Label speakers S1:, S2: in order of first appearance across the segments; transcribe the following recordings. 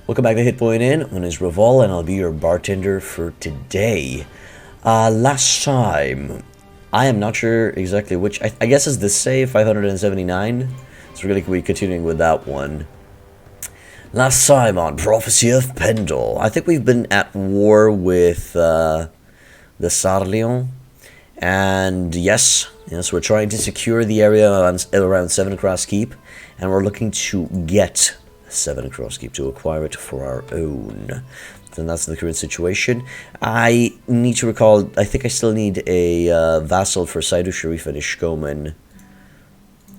S1: Welcome back to Hit Point In. My name is Raval, and I'll be your bartender for today. Last time, I am not sure exactly which. I guess it's the save 579. So we're going to be continuing with that one. Last time on Prophecy of Pendor, I think we've been at war with the Sarleon, and yes, we're trying to secure the area around Seven Cross Keep, and we're looking to get Seven Cross Keep to acquire it for our own. And that's the current situation. I need to recall, I think I still need a vassal for Saidu Sharif and Ishkoman.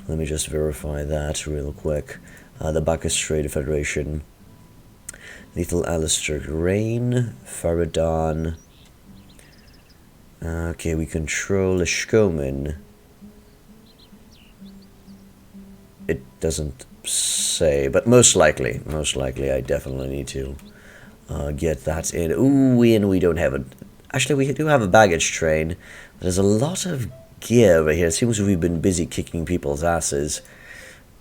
S1: Let me just verify that real quick. The Bacchus Trade Federation. Lethal Alistair Rain. Faradon. Okay, we control Ishkoman. It doesn't say, but most likely I definitely need to get that in. Ooh, and we don't have a... Actually, we do have a baggage train. There's a lot of gear over here. It seems we've been busy kicking people's asses.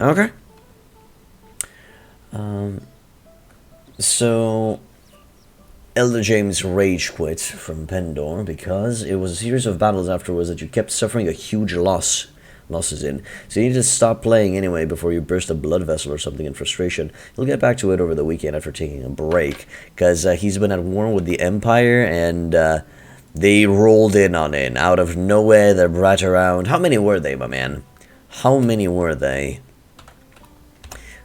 S1: Okay. So, Elder James rage quit from Pendor because it was a series of battles afterwards that you kept suffering a huge losses in. So you need to stop playing anyway before you burst a blood vessel or something in frustration. He'll get back to it over the weekend after taking a break, because he's been at war with the Empire, and they rolled in on it out of nowhere. They brought around... How many were they, my man? How many were they?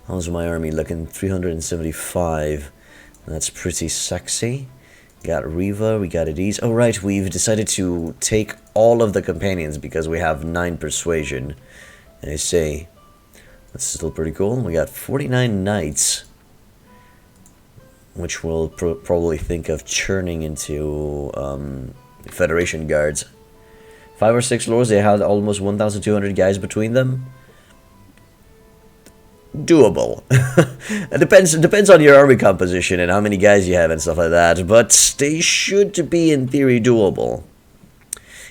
S1: How's my army looking? 375. That's pretty sexy. Got Riva, we got Adise. Oh right, we've decided to take all of the companions because we have 9 persuasion. I say, that's still pretty cool. We got 49 knights, which we'll probably think of churning into Federation guards. 5 or 6 lords, they had almost 1,200 guys between them. Doable. It depends on your army composition and how many guys you have and stuff like that, but they should be in theory doable.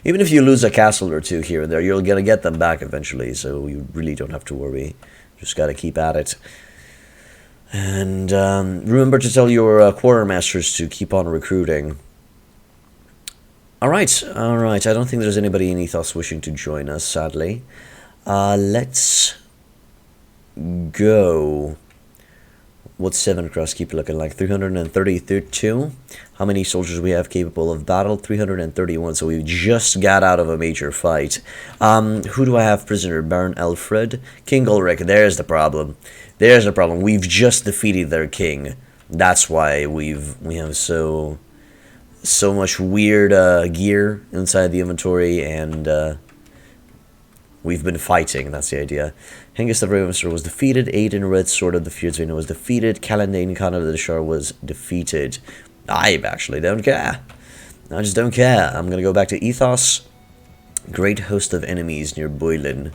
S1: Even if you lose a castle or two here and there, you're gonna get them back eventually, so you really don't have to worry. Just gotta keep at it. And remember to tell your quartermasters to keep on recruiting. Alright, I don't think there's anybody in Ethos wishing to join us, sadly. Let's go. What's 7 Cross Keep looking like? 332. How many soldiers we have capable of battle? 331. So we just got out of a major fight. Who do I have prisoner? Baron Alfred, King Ulrich. There's the problem. There's the problem. We've just defeated their king. That's why we have so much weird gear inside the inventory, and we've been fighting. That's the idea. Hengist the Ravenster was defeated. Aiden Red Sword of the Fierdsvina was defeated. Calendane Khan of the Shar was defeated. I actually don't care. I just don't care. I'm gonna go back to Ethos. Great host of enemies near Boylan.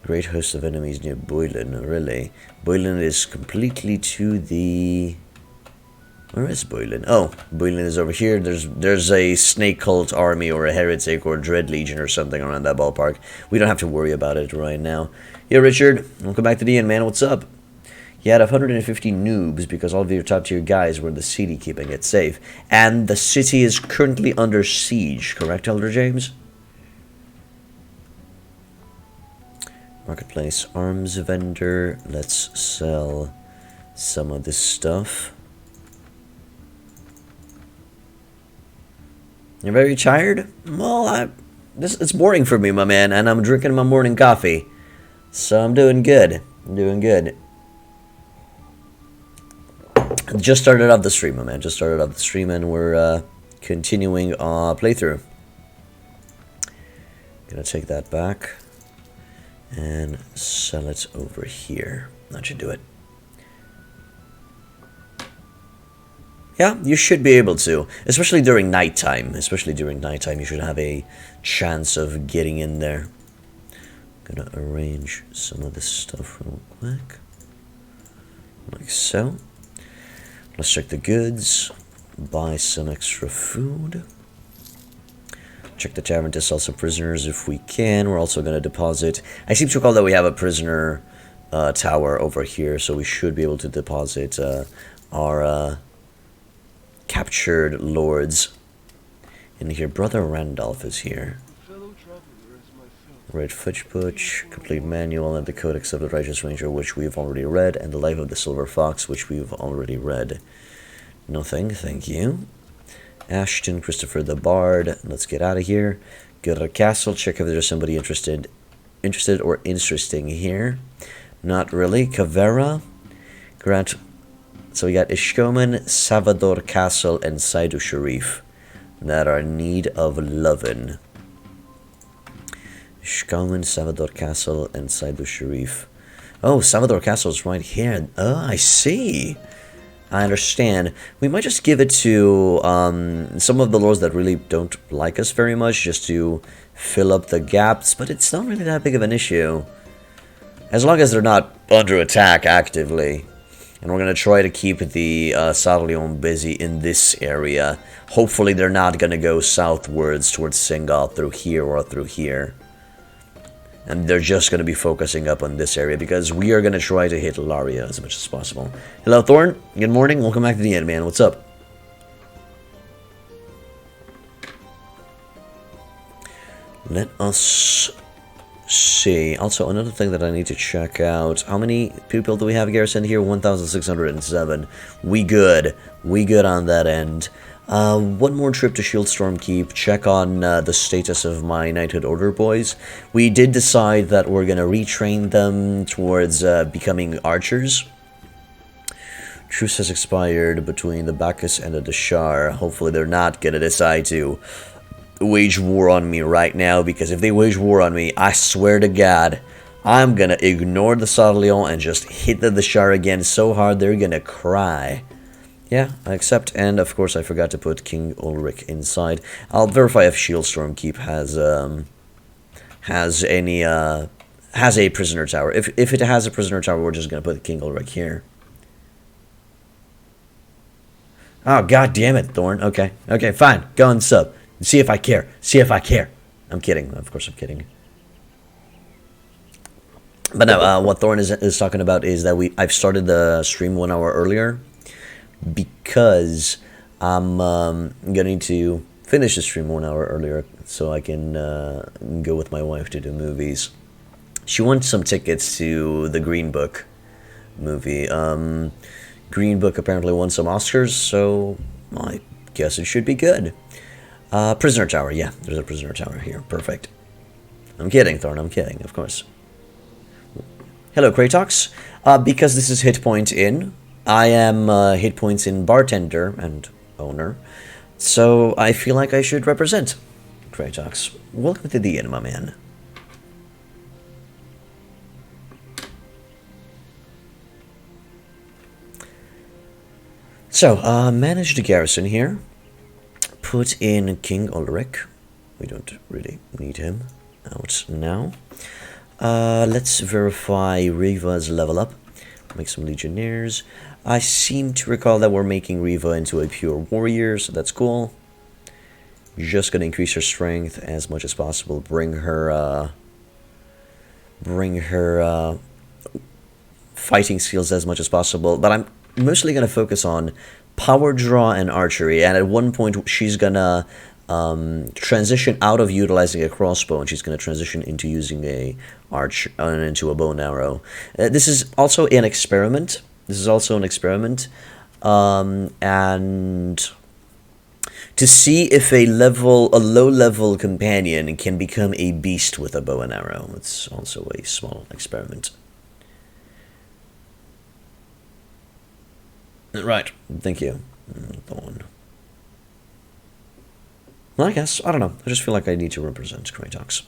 S1: Great host of enemies near Boylan. Really? Boylan is completely to the... Where is Boylan? Oh, Boylan is over here. There's a Snake Cult army or a Heretic or Dread Legion or something around that ballpark. We don't have to worry about it right now. Yeah, Richard, welcome back to the end, man. What's up? You had 150 noobs because all of your top tier guys were in the city keeping it safe. And the city is currently under siege, correct, Elder James? Marketplace arms vendor. Let's sell some of this stuff. You're very tired? Well, it's boring for me, my man, and I'm drinking my morning coffee. So I'm doing good. I'm doing good. Just started off the stream, my man. Just started off the stream, and we're continuing our playthrough. Gonna take that back and sell it over here. That should do it. Yeah, you should be able to, especially during nighttime. Especially during nighttime, you should have a chance of getting in there. Gonna arrange some of this stuff real quick, like so. Let's check the goods, buy some extra food. Check the tavern to sell some prisoners if we can. We're also gonna deposit. I seem to recall that we have a prisoner tower over here, so we should be able to deposit our captured lords in here. Brother Randolph is here. Red Fudge Putch, complete manual, and the Codex of the Righteous Ranger, which we've already read, and the Life of the Silver Fox, which we've already read. Nothing, thank you. Ashton, Christopher the Bard. Let's get out of here. Go to the castle, check if there's somebody interested or interesting here. Not really. Cavera, Grant. So we got Ishkoman, Salvador Castle, and Saidu Sharif that are in need of lovin'. Ishkoman, Salvador Castle, and Saidu Sharif. Oh, Salvador Castle is right here. Oh, I see. I understand. We might just give it to some of the lords that really don't like us very much, just to fill up the gaps, but it's not really that big of an issue. As long as they're not under attack actively. And we're going to try to keep the Sarleon busy in this area. Hopefully they're not going to go southwards towards Singal through here or through here. And they're just going to be focusing up on this area, because we are going to try to hit Laria as much as possible. Hello, Thorn. Good morning. Welcome back to the end, man. What's up? Let us see. Also, another thing that I need to check out. How many people do we have garrisoned here? 1,607. We good. We good on that end. One more trip to Shieldstorm Keep, check on the status of my Knighthood Order boys. We did decide that we're going to retrain them towards becoming archers. Truce has expired between the Bacchus and the Dashar. Hopefully they're not going to decide to wage war on me right now, because if they wage war on me, I swear to God, I'm going to ignore the Sarleon and just hit the Dashar again so hard they're going to cry. Yeah, I accept, and of course I forgot to put King Ulrich inside. I'll verify if Shieldstorm Keep has a prisoner tower. If it has a prisoner tower, we're just gonna put King Ulrich here. Oh, god damn it, Thorn. Okay, fine. Go and sub. See if I care. See if I care. I'm kidding. Of course I'm kidding. But no, what Thorn is talking about is that I've started the stream 1 hour earlier, because I'm going to finish the stream 1 hour earlier so I can go with my wife to the movies. She wants some tickets to the Green Book movie. Green Book apparently won some Oscars, so I guess it should be good. Prisoner Tower, yeah, there's a Prisoner Tower here. Perfect. I'm kidding, Thorn, I'm kidding, of course. Hello, Kratox. Because this is Hit Point In, I am Hit Points In bartender and owner, so I feel like I should represent Kratox. Welcome to the end, my man. So, manage the garrison here. Put in King Ulrich. We don't really need him out now. Let's verify Riva's level up. Make some legionnaires. I seem to recall that we're making Riva into a pure warrior, so that's cool. Just gonna increase her strength as much as possible. Bring her fighting skills as much as possible. But I'm mostly gonna focus on power draw and archery. And at one point, she's gonna transition out of utilizing a crossbow, and she's gonna transition into using into a bow and arrow. This is also an experiment. And to see if a low-level companion can become a beast with a bow and arrow. It's also a small experiment. Right, thank you. Thorn. Well, I guess, I don't know. I just feel like I need to represent Kratox.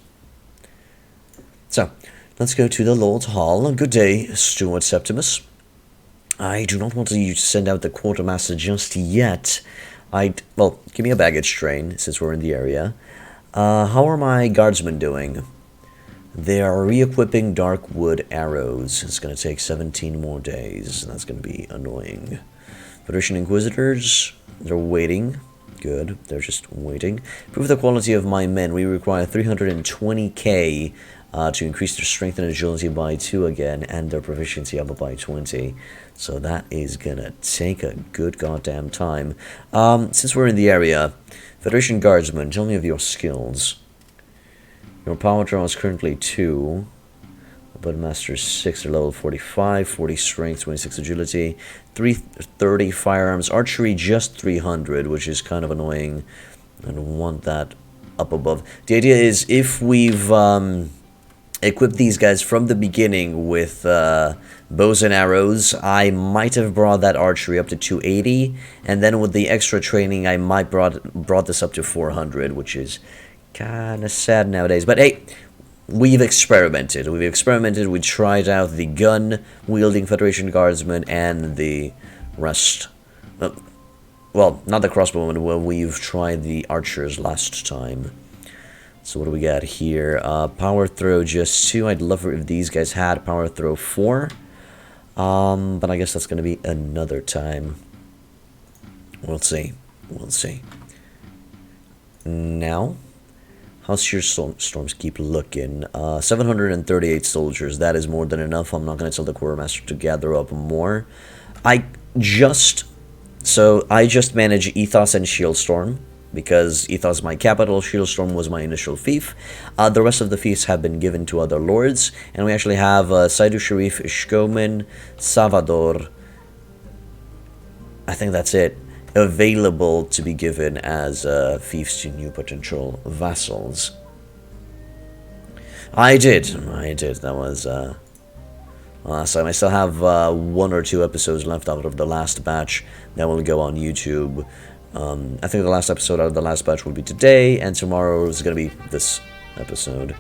S1: So, let's go to the Lord's Hall. Good day, Stuart Septimus. I do not want you to send out the quartermaster just yet. Well, give me a baggage train, since we're in the area. How are my guardsmen doing? They are re-equipping dark wood arrows. It's going to take 17 more days. That's going to be annoying. Federation Inquisitors, they're waiting. Good, they're just waiting. Prove the quality of my men. We require 320k to increase their strength and agility by 2 again, and their proficiency up by 20. So that is gonna take a good goddamn time. Since we're in the area, Federation Guardsman, tell me of your skills. Your power draw is currently 2. But Master 6 are level 45, 40 strength, 26 agility, 330 firearms, archery just 300, which is kind of annoying. I don't want that up above. The idea is if we've equipped these guys from the beginning with bows and arrows, I might have brought that archery up to 280, and then with the extra training, I might brought this up to 400, which is kind of sad nowadays. But hey, we've experimented. We tried out the gun-wielding Federation Guardsmen and the rest. Well, not the crossbowmen. Well, we've tried the archers last time. So what do we got here? Power throw just 2. I'd love if these guys had power throw 4. But I guess that's going to be another time. We'll see. Now, how's your storms keep looking? 738 soldiers. That is more than enough. I'm not going to tell the quartermaster to gather up more. I just manage Ethos and Shieldstorm, because Ethos is my capital, Shieldstorm was my initial fief. The rest of the fiefs have been given to other lords, and we actually have Saidu Sharif, Ishkomen, Salvador. I think that's it. Available to be given as fiefs to new potential vassals. I did. That was last time. I still have 1 or 2 episodes left out of the last batch that will go on YouTube. I think the last episode out of the last batch will be today, and tomorrow is going to be this episode.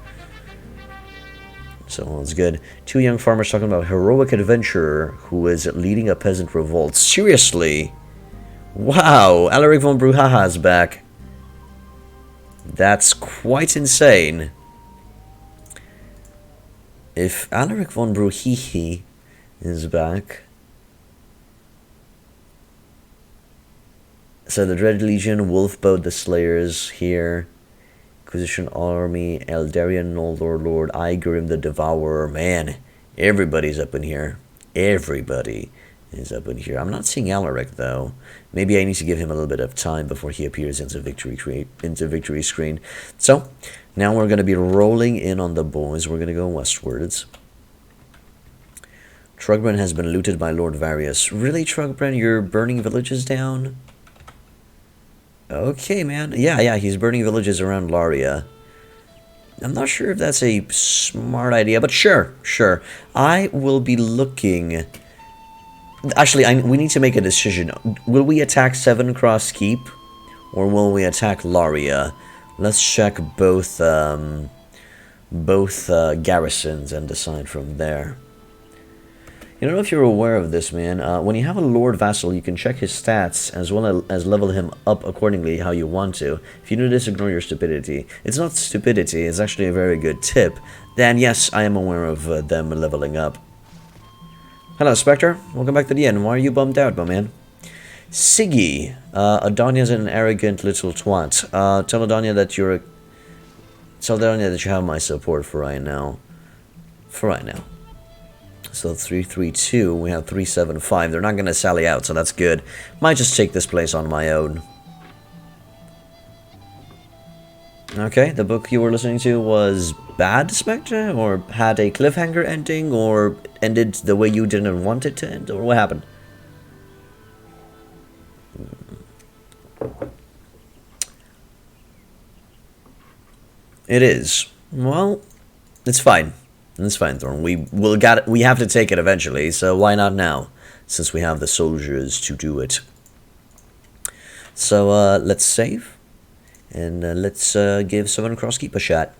S1: So it's good. 2 young farmers talking about heroic adventurer who is leading a peasant revolt. Seriously? Wow, Alaric von Bruhaha is back. That's quite insane. If Alaric von Bruhihi is back... So the Dread Legion, Wolfboat, the Slayers here. Inquisition Army, Eldarian Noldor Lord, Igrim the Devourer. Man, everybody's up in here. Everybody is up in here. I'm not seeing Alaric though. Maybe I need to give him a little bit of time before he appears into victory screen. So now we're going to be rolling in on the boys. We're going to go westwards. Trugbrand has been looted by Lord Varius. Really, Trugbrand? You're burning villages down? Okay, man. Yeah, he's burning villages around Laria. I'm not sure if that's a smart idea, but sure. I will be looking... Actually, we need to make a decision. Will we attack Seven Cross Keep, or will we attack Laria? Let's check both garrisons and decide from there. You don't know if you're aware of this, man. When you have a Lord Vassal, you can check his stats as well as level him up accordingly how you want to. If you do this, ignore your stupidity. It's not stupidity, it's actually a very good tip. Then yes, I am aware of them leveling up. Hello, Spectre. Welcome back to the end. Why are you bummed out, my man? Siggy. Adonia's an arrogant little twat. Tell Adonia that you're... Tell Adonia that you have my support for right now. So 332, we have 375. They're not going to sally out, so that's good. Might just take this place on my own. Okay, the book you were listening to was bad, Spectre? Or had a cliffhanger ending? Or ended the way you didn't want it to end? Or what happened? It is. Well, it's fine. It's fine, Thorn. We have to take it eventually, so why not now? Since we have the soldiers to do it. So, let's save. And let's give Seven Cross Keep a shot.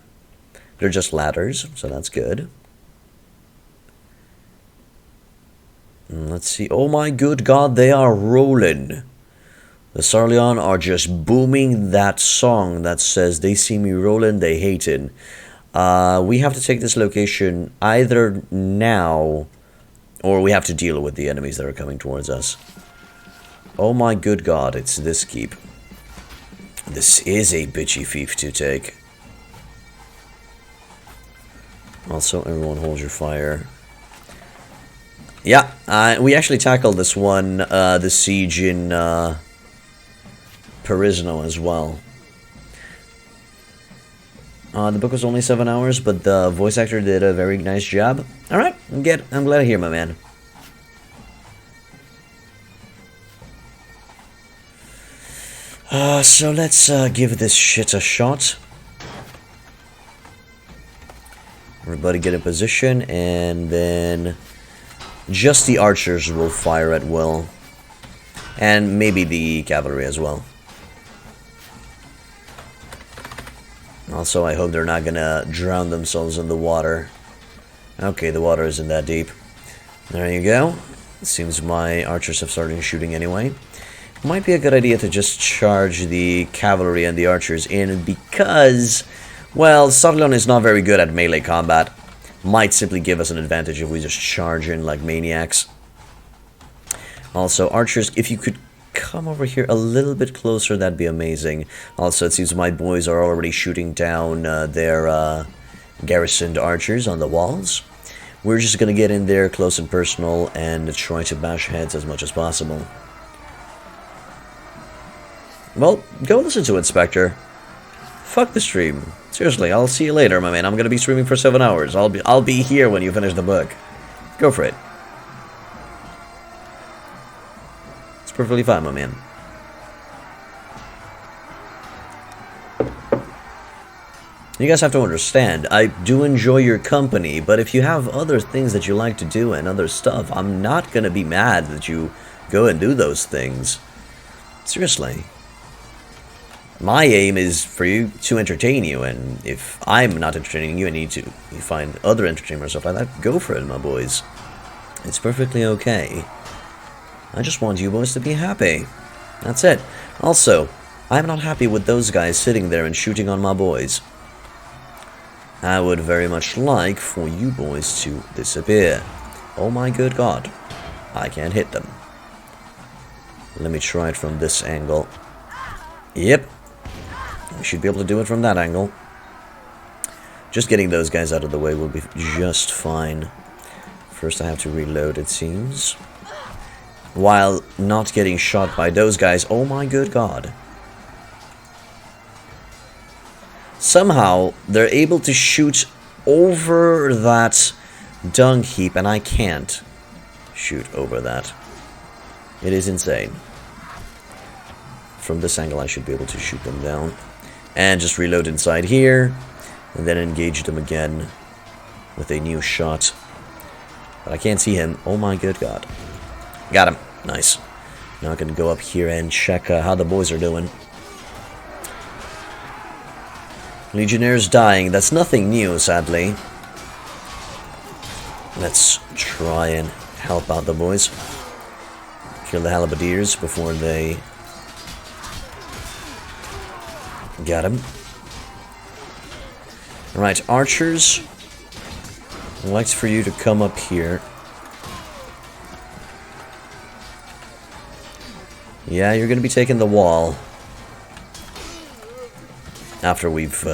S1: They're just ladders, so that's good. And let's see. Oh my good god, they are rolling. The Sarleon are just booming that song that says, they see me rolling, they hate it. We have to take this location either now, or we have to deal with the enemies that are coming towards us. Oh my good god, it's this keep. This is a bitchy fief to take. Also, everyone hold your fire. Yeah, we actually tackled this one, the siege in Perisno as well. The book was only 7 hours, but the voice actor did a very nice job. Alright, I'm glad to hear, my man. So let's give this shit a shot. Everybody get in position, and then just the archers will fire at will. And maybe the cavalry as well. Also, I hope they're not gonna drown themselves in the water. Okay, the water isn't that deep. There you go. It seems my archers have started shooting anyway. Might be a good idea to just charge the cavalry and the archers in because, well, Sarleon is not very good at melee combat. Might simply give us an advantage if we just charge in like maniacs. Also, archers, if you could come over here a little bit closer, that'd be amazing. Also, it seems my boys are already shooting down their garrisoned archers on the walls. We're just gonna get in there close and personal and try to bash heads as much as possible. Well, go listen to it, Spectre. Fuck the stream. Seriously, I'll see you later, my man. I'm gonna be streaming for 7 hours. I'll be here when you finish the book. Go for it. It's perfectly fine, my man. You guys have to understand, I do enjoy your company, but if you have other things that you like to do and other stuff, I'm not gonna be mad that you go and do those things. Seriously. My aim is for you to entertain you, and if I'm not entertaining you and you find other entertainment or stuff like that, go for it, my boys. It's perfectly okay. I just want you boys to be happy. That's it. Also, I'm not happy with those guys sitting there and shooting on my boys. I would very much like for you boys to disappear. Oh my good god. I can't hit them. Let me try it from this angle. Yep. We should be able to do it from that angle. Just getting those guys out of the way will be just fine. First I have to reload, it seems. While not getting shot by those guys. Oh my good god. Somehow, they're able to shoot over that dung heap, and I can't shoot over that. It is insane. From this angle, I should be able to shoot them down. And just reload inside here, and then engage them again with a new shot. But I can't see him. Oh my good god. Got him. Nice. Now I can go up here and check how the boys are doing. Legionnaires dying. That's nothing new, sadly. Let's try and help out the boys. Kill the halberdiers before they... Got him. Alright, archers. I'd like for you to come up here. Yeah, you're going to be taking the wall. After we've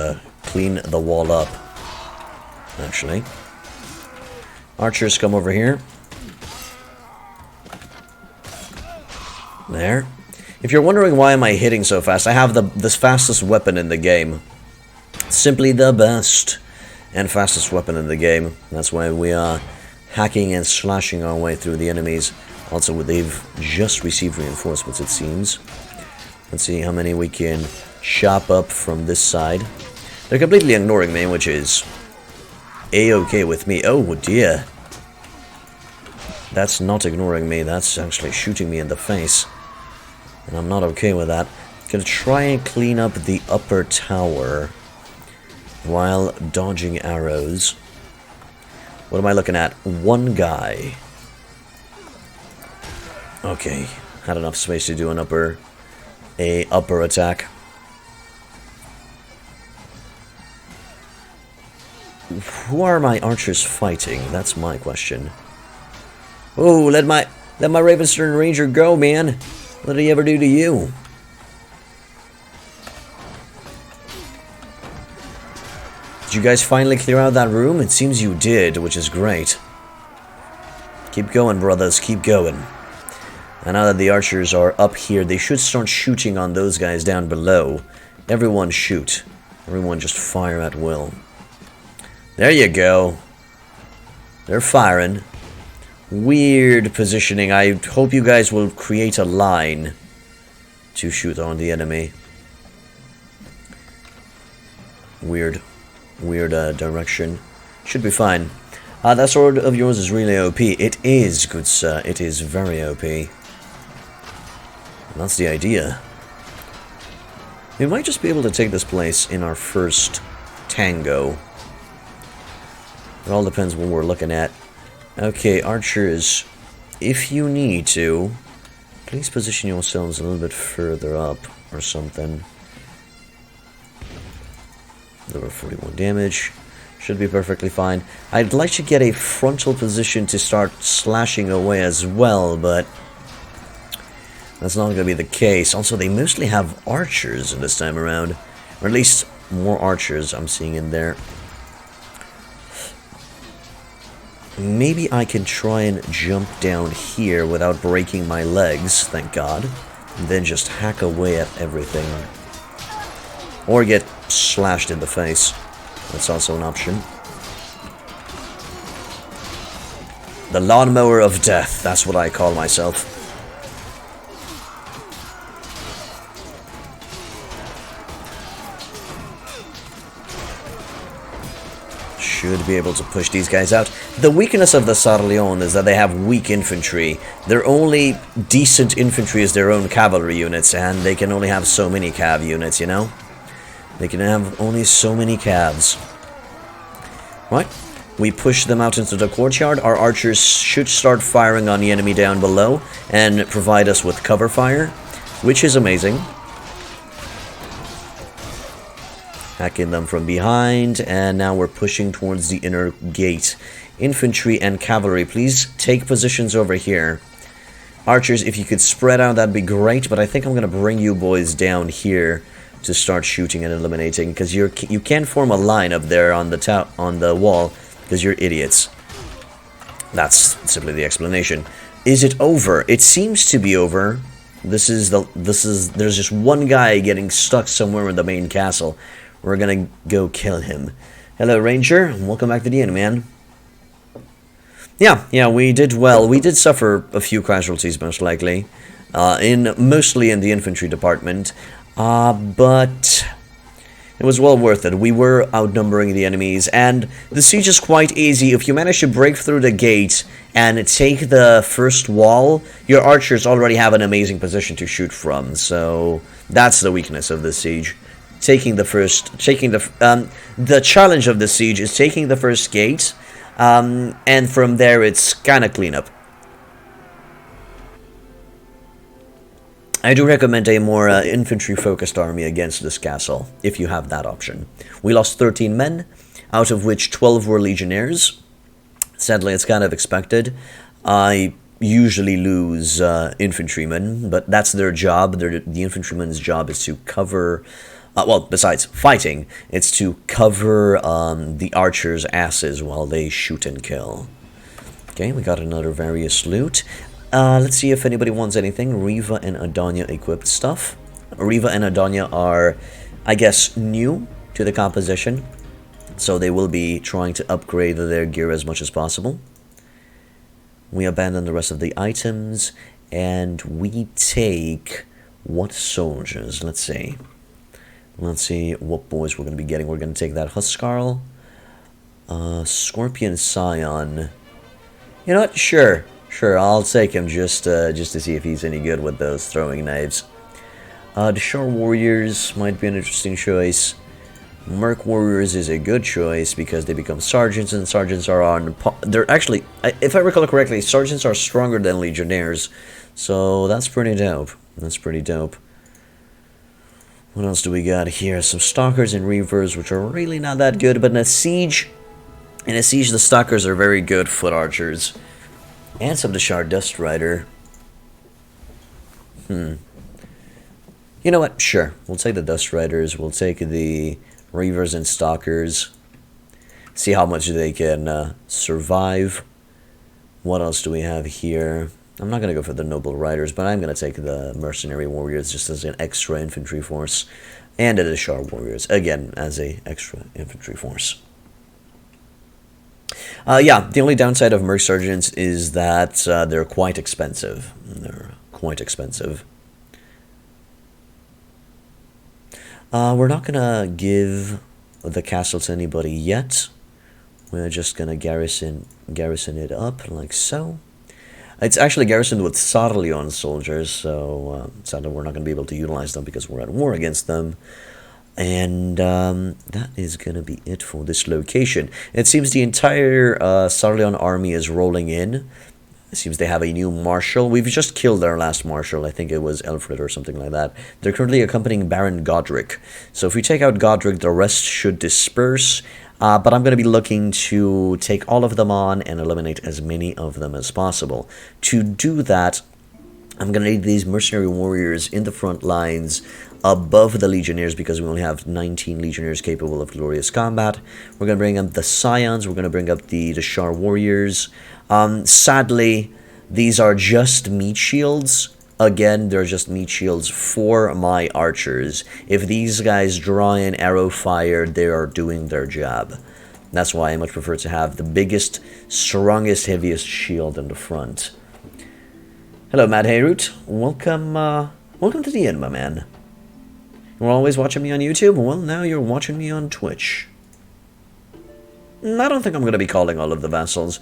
S1: cleaned the wall up. Actually. Archers, come over here. There. If you're wondering why am I hitting so fast, I have the fastest weapon in the game. Simply the best and fastest weapon in the game. That's why we are hacking and slashing our way through the enemies. Also, they've just received reinforcements, it seems. Let's see how many we can chop up from this side. They're completely ignoring me, which is a-okay with me. Oh dear. That's not ignoring me, that's actually shooting me in the face. And I'm not okay with that. Gonna try and clean up the upper tower while dodging arrows. What am I looking at? One guy. Okay, had enough space to do an upper attack. Who are my archers fighting? That's my question. Oh, let my Ravenstern Ranger go, man. What did he ever do to you? you guys finally clear out that room? It seems you did, which is great. Keep going, brothers, keep going. And now that the archers are up here, they should start shooting on those guys down below. Everyone shoot. Everyone just fire at will. There you go. They're firing. Weird positioning. I hope you guys will create a line to shoot on the enemy. Weird direction. Should be fine. That sword of yours is really OP. It is, good sir. It is very OP. And that's the idea. We might just be able to take this place in our first tango. It all depends what we're looking at. Okay, archers, if you need to, please position yourselves a little bit further up or something. Over 41 damage. Should be perfectly fine. I'd like to get a frontal position to start slashing away as well, but that's not going to be the case. Also, they mostly have archers this time around. Or at least more archers I'm seeing in there. Maybe I can try and jump down here without breaking my legs, thank God. And then just hack away at everything. Or get slashed in the face. That's also an option. The lawnmower of death, that's what I call myself. Should be able to push these guys out. The weakness of the Sarleon is that they have weak infantry. Their only decent infantry is their own cavalry units, and they can only have so many cav units, you know? They can have only so many calves. Right. We push them out into the courtyard. Our archers should start firing on the enemy down below and provide us with cover fire, which is amazing. Hacking them from behind, and now we're pushing towards the inner gate. Infantry and cavalry, please take positions over here. Archers, if you could spread out, that'd be great, but I think I'm going to bring you boys down here to start shooting and eliminating, because you can't form a line up there on the wall because you're idiots. That's simply the explanation. Is it over? It seems to be over. There's just one guy getting stuck somewhere in the main castle. We're gonna go kill him. Hello, Ranger, and welcome back to the inn, man. Yeah, we did well. We did suffer a few casualties, most likely, mostly in the infantry department. But it was well worth it. We were outnumbering the enemies, and the siege is quite easy. If you manage to break through the gate and take the first wall, your archers already have an amazing position to shoot from. So that's the weakness of the siege. The challenge of the siege is taking the first gate, and from there it's kind of cleanup. I do recommend a more infantry-focused army against this castle, if you have that option. We lost 13 men, out of which 12 were legionnaires. Sadly, it's kind of expected. I usually lose infantrymen, but that's their job. The infantryman's job is to cover... well, besides fighting, it's to cover the archers' asses while they shoot and kill. Okay, we got another various loot. Let's see if anybody wants anything. Riva and Adanya equipped stuff. Riva and Adanya are, I guess, new to the composition, so they will be trying to upgrade their gear as much as possible. We abandon the rest of the items, and we take what soldiers? Let's see. Let's see what boys we're going to be getting. We're going to take that Huskarl, Scorpion Scion. You know what? Sure, I'll take him just to see if he's any good with those throwing knives. The Shore Warriors might be an interesting choice. Merc Warriors is a good choice because they become sergeants, and sergeants are on... They're actually, if I recall correctly, sergeants are stronger than legionnaires. So that's pretty dope. What else do we got here? Some Stalkers and Reavers, which are really not that good, but in a siege, the Stalkers are very good foot archers. And some Deshard Dust Rider. You know what? Sure. We'll take the Dust Riders. We'll take the Reavers and Stalkers. See how much they can survive. What else do we have here? I'm not going to go for the Noble Riders, but I'm going to take the Mercenary Warriors just as an extra infantry force. And the Shar Warriors, again, as a extra infantry force. Yeah, the only downside of Merc Sergeants is that they're quite expensive. They're quite expensive. We're not going to give the castle to anybody yet. We're just going to garrison it up like so. It's actually garrisoned with Sarleon soldiers, so sadly we're not going to be able to utilize them because we're at war against them. And that is going to be it for this location. It seems the entire Sarleon army is rolling in. It seems they have a new marshal. We've just killed their last marshal. I think it was Elfred or something like that. They're currently accompanying Baron Godric. So if we take out Godric, the rest should disperse. But I'm going to be looking to take all of them on and eliminate as many of them as possible. To do that, I'm going to need these mercenary warriors in the front lines above the legionnaires because we only have 19 legionnaires capable of glorious combat. We're going to bring up the scions. We're going to bring up the Shar warriors. Sadly, these are just meat shields. Again, they're just meat shields for my archers. If these guys draw in arrow fire, they are doing their job. That's why I much prefer to have the biggest, strongest, heaviest shield in the front. Hello, Mad Hayroot. Welcome, welcome to the end, my man. You're always watching me on YouTube? Well, now you're watching me on Twitch. I don't think I'm going to be calling all of the vassals.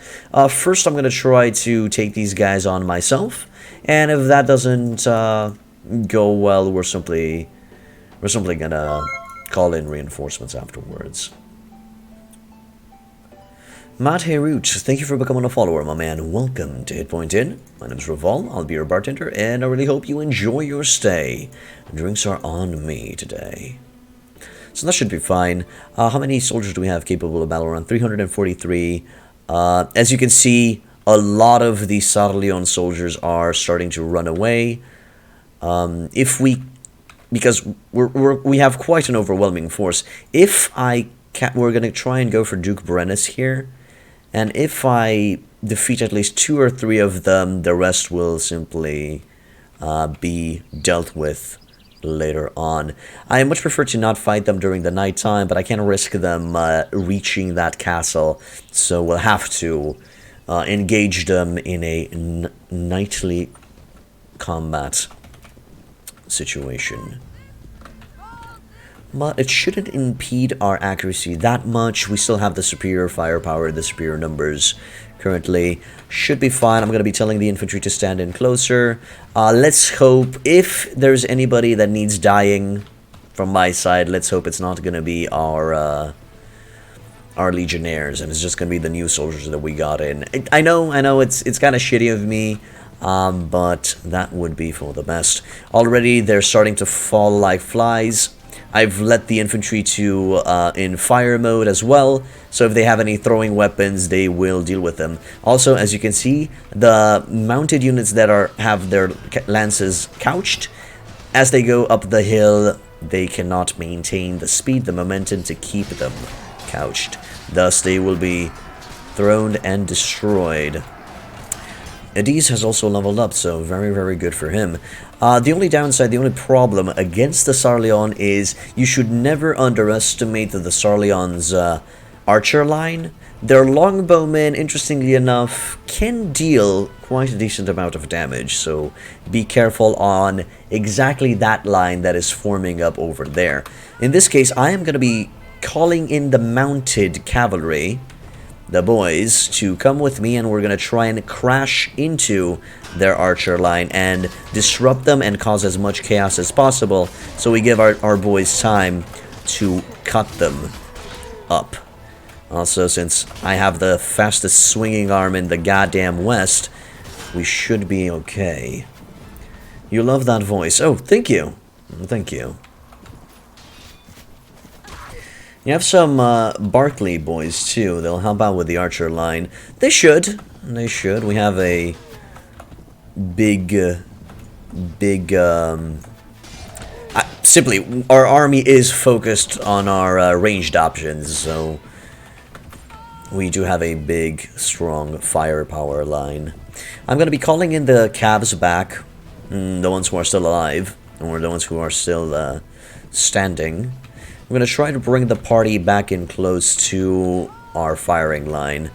S1: First, I'm going to try to take these guys on myself. And if that doesn't go well, we're simply gonna call in reinforcements afterwards. Matt Hayroot, thank you for becoming a follower, my man. Welcome to Hitpoint Inn. My name is Raval. I'll be your bartender, and I really hope you enjoy your stay. Drinks are on me today. So that should be fine. How many soldiers do we have capable of battle? Around 343. As you can see, a lot of the Sarleon soldiers are starting to run away. Because we have quite an overwhelming force. We're going to try and go for Duke Brennus here. And if I defeat at least 2 or 3 of them, the rest will simply be dealt with later on. I much prefer to not fight them during the night time, but I can't risk them reaching that castle. So we'll have to engage them in a nightly combat situation. But it shouldn't impede our accuracy that much. We still have the superior firepower, the superior numbers currently. Should be fine. I'm going to be telling the infantry to stand in closer. Let's hope, if there's anybody that needs dying from my side, let's hope it's not going to be our legionnaires, and it's just going to be the new soldiers that we got in. I know it's kind of shitty of me, but that would be for the best. Already, they're starting to fall like flies. I've let the infantry to in fire mode as well, so if they have any throwing weapons, they will deal with them. Also, as you can see, the mounted units that have their lances couched, as they go up the hill, they cannot maintain the speed, the momentum to keep them couched. Thus, they will be thrown and destroyed. Edis has also leveled up, so very, very good for him. The only downside, the only problem against the Sarleon is you should never underestimate the Sarleon's archer line. Their longbowmen, interestingly enough, can deal quite a decent amount of damage, so be careful on exactly that line that is forming up over there. In this case, I am going to be calling in the mounted cavalry, the boys, to come with me, and we're going to try and crash into their archer line and disrupt them and cause as much chaos as possible, so we give our boys time to cut them up. Also, since I have the fastest swinging arm in the goddamn West, we should be okay. You love that voice. Oh, thank you. Thank you. You have some Barclay boys, too. They'll help out with the archer line. They should. They should. We have a simply, our army is focused on our ranged options, so we do have a big, strong firepower line. I'm going to be calling in the cabs back, the ones who are still alive, or the ones who are still standing. I'm going to try to bring the party back in close to our firing line.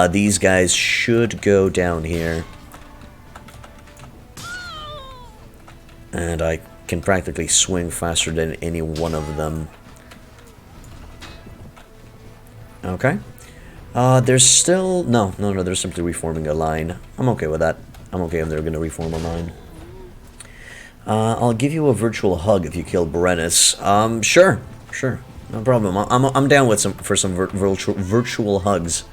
S1: These guys should go down here. And I can practically swing faster than any one of them. Okay. There's still... No, they're simply reforming a line. I'm okay with that. I'm okay if they're going to reform a line. I'll give you a virtual hug if you kill Brennus. Sure. No problem. I'm down with some virtual hugs.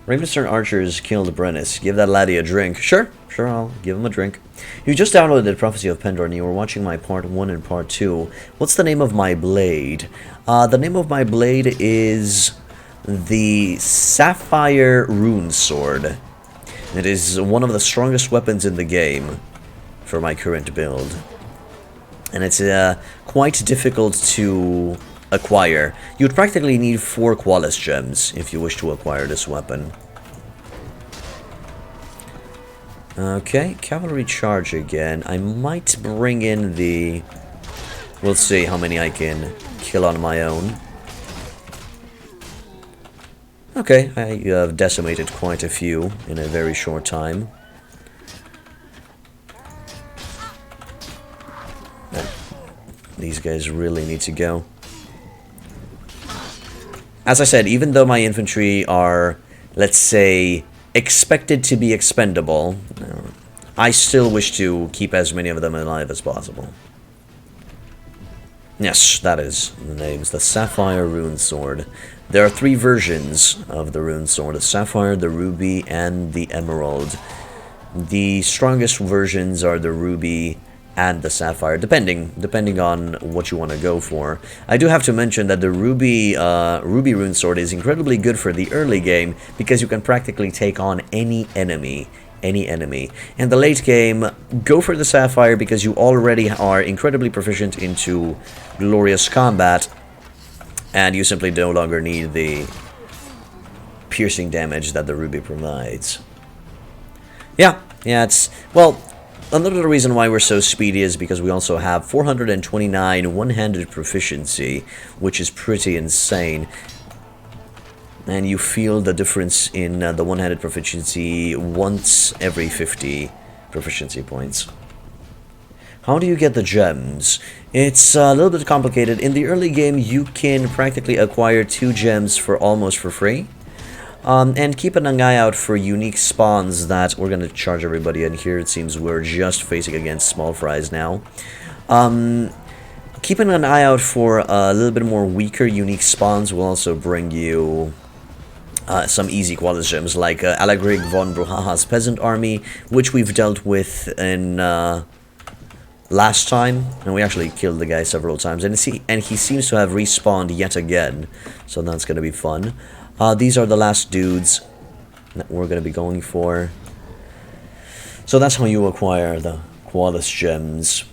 S1: Ravenstern archers killed Brennus. Give that laddie a drink. Sure, I'll give him a drink. You just downloaded Prophecy of Pendor and you were watching my part 1 and part 2. What's the name of my blade? The name of my blade is the Sapphire Rune Sword. It is one of the strongest weapons in the game for my current build. And it's quite difficult to acquire. You'd practically need 4 Qualis gems if you wish to acquire this weapon. Okay, cavalry charge again. I might bring in the... We'll see how many I can kill on my own. Okay, I have decimated quite a few in a very short time. These guys really need to go. As I said, even though my infantry are, let's say, expected to be expendable, I still wish to keep as many of them alive as possible. Yes, that is the names. The Sapphire Rune Sword. There are 3 versions of the Rune Sword. The Sapphire, the Ruby, and the Emerald. The strongest versions are the Ruby and the Sapphire, depending on what you want to go for. I do have to mention that the Ruby Rune Sword is incredibly good for the early game because you can practically take on any enemy. In the late game, go for the Sapphire because you already are incredibly proficient into glorious combat, and you simply no longer need the piercing damage that the Ruby provides. Yeah, it's... Well, another reason why we're so speedy is because we also have 429 one-handed proficiency, which is pretty insane. And you feel the difference in the one-handed proficiency once every 50 proficiency points. How do you get the gems? It's a little bit complicated. In the early game, you can practically acquire 2 gems for almost for free. And keep an eye out for unique spawns that we're going to charge everybody in here. It seems we're just facing against small fries now. Keeping an eye out for a little bit more weaker unique spawns will also bring you some easy Qualis gems like Alagrig von Bruhaha's Peasant Army, which we've dealt with in last time, and we actually killed the guy several times, and he seems to have respawned yet again, so that's going to be fun. These are the last dudes that we're going to be going for. So that's how you acquire the Qualis gems.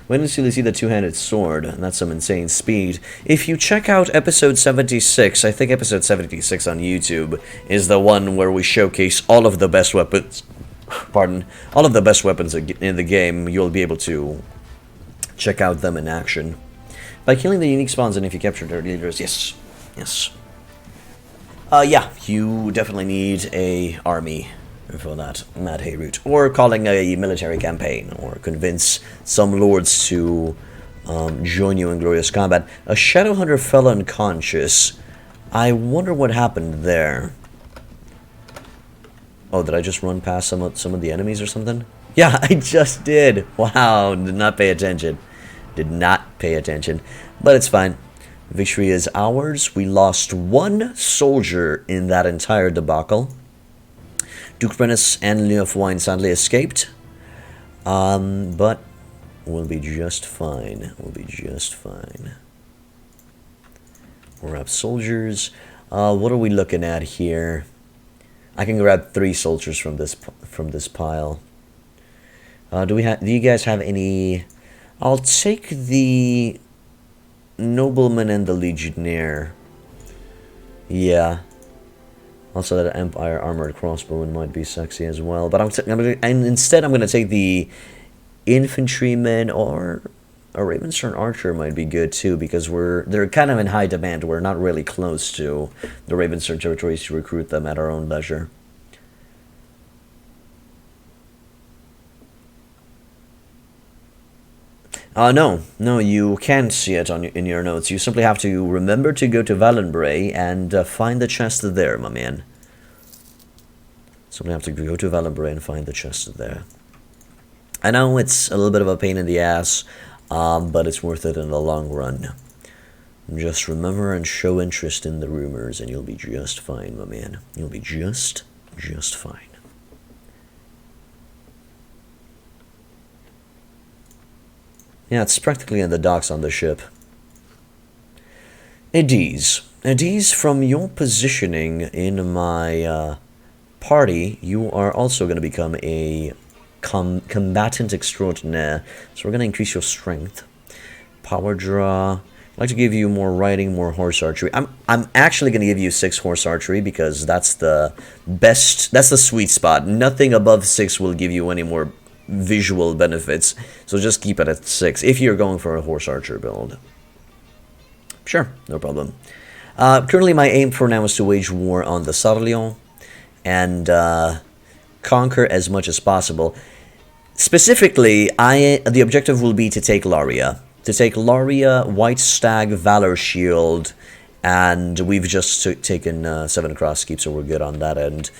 S1: When did you see the two-handed sword? That's some insane speed. If you check out episode 76, I think episode 76 on YouTube is the one where we showcase all of the best weapons. Pardon, all of the best weapons in the game. You'll be able to check out them in action. By killing the unique spawns and if you capture their leaders, yes. Yeah, you definitely need a army for that Mad Hay route. Or calling a military campaign, or convince some lords to join you in glorious combat. A Shadowhunter fell unconscious. I wonder what happened there. Oh, did I just run past some of the enemies or something? Yeah, I just did. Wow, did not pay attention. But it's fine. Victory is ours. We lost 1 soldier in that entire debacle. Duke Brennus and Leof Wine sadly escaped. But we'll be just fine. We're up soldiers. What are we looking at here? I can grab 3 soldiers from this pile. Do you guys have any? I'll take the Nobleman and the Legionnaire. Yeah. Also, that Empire Armored Crossbowman might be sexy as well. But instead, I'm going to take the Infantryman, or a Ravenstern Archer might be good too, because they're kind of in high demand. We're not really close to the Ravenstern territories to recruit them at our own leisure. No, you can't see it in your notes. You simply have to remember to go to Valenbray and find the chest there, my man. Simply have to go to Valenbray and find the chest there. I know it's a little bit of a pain in the ass, but it's worth it in the long run. Just remember and show interest in the rumors, and you'll be just fine, my man. You'll be just fine. Yeah, it's practically in the docks on the ship. Edis, from your positioning in my party, you are also going to become a combatant extraordinaire. So we're going to increase your strength. Power draw. I'd like to give you more riding, more horse archery. I'm actually going to give you 6 horse archery because that's the best, that's the sweet spot. Nothing above 6 will give you any more visual benefits, so just keep it at 6 if you're going for a horse archer build. Sure, no problem. Currently my aim for now is to wage war on the Sarleon and conquer as much as possible. Specifically, the objective will be to take Laria. White Stag, Valor Shield, and we've just taken 7 cross keep, so we're good on that end.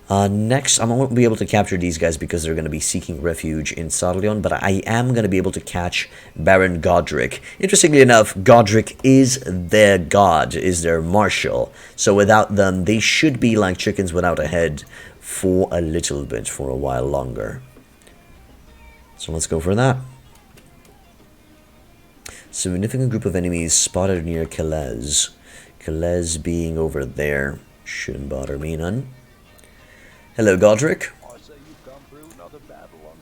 S1: Next, I won't be able to capture these guys because they're going to be seeking refuge in Sarleon, but I am going to be able to catch Baron Godric. Interestingly enough, Godric is their god, is their marshal. So without them, they should be like chickens without a head for a little bit, for a while longer. So let's go for that. Significant group of enemies spotted near Calais. Calais being over there. Shouldn't bother me none. Hello, Godric.